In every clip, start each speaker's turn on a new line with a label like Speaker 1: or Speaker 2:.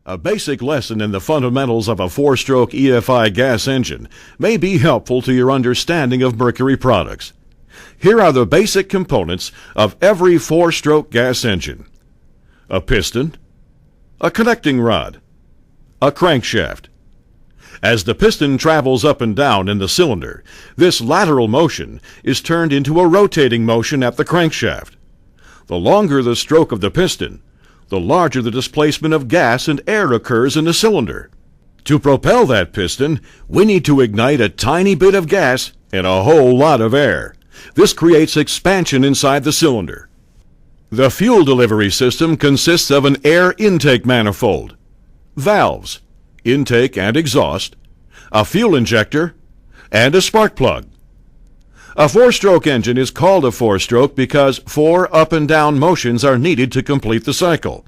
Speaker 1: A basic lesson in the fundamentals of a four-stroke EFI gas engine may be helpful to your understanding of Mercury products. Here are the basic components of every four-stroke gas engine: a piston, a connecting rod, a crankshaft. As the piston travels up and down in the cylinder, this lateral motion is turned into a rotating motion at the crankshaft. The longer the stroke of the piston, the larger the displacement of gas and air occurs in the cylinder. To propel that piston, we need to ignite a tiny bit of gas and a whole lot of air. This creates expansion inside the cylinder. The fuel delivery system consists of an air intake manifold, valves, intake and exhaust, a fuel injector, and a spark plug. A four-stroke engine is called a four-stroke because 4 up and down motions are needed to complete the cycle.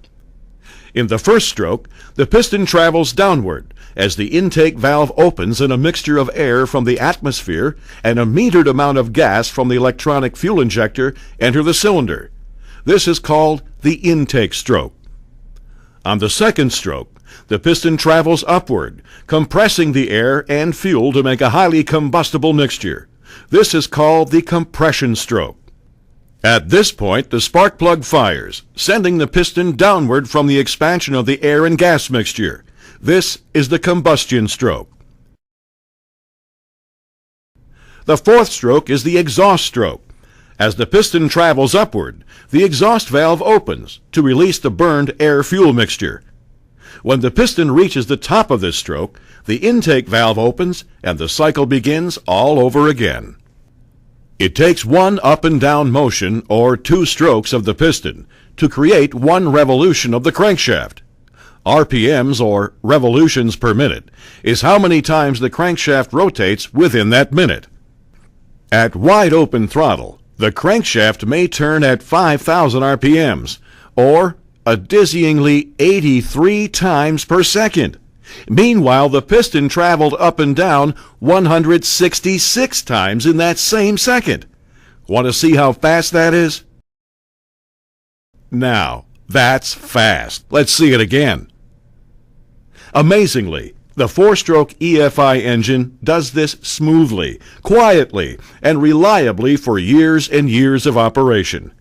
Speaker 1: In the first stroke, the piston travels downward as the intake valve opens and a mixture of air from the atmosphere and a metered amount of gas from the electronic fuel injector enter the cylinder. This is called the intake stroke. On the second stroke, the piston travels upward, compressing the air and fuel to make a highly combustible mixture. This is called the compression stroke. At this point, the spark plug fires, sending the piston downward from the expansion of the air and gas mixture. This is the combustion stroke. The fourth stroke is the exhaust stroke. As the piston travels upward, the exhaust valve opens to release the burned air-fuel mixture. When the piston reaches the top of this stroke, the intake valve opens and the cycle begins all over again. It takes 1 up and down motion, or 2 strokes of the piston, to create 1 revolution of the crankshaft. RPMs, or revolutions per minute, is how many times the crankshaft rotates within that minute. At wide open throttle, the crankshaft may turn at 5,000 RPMs, or a dizzyingly 83 times per second. Meanwhile, the piston traveled up and down 166 times in that same second. Want to see how fast that is? Now, that's fast. Let's see it again. Amazingly, the four-stroke EFI engine does this smoothly, quietly, and reliably for years and years of operation.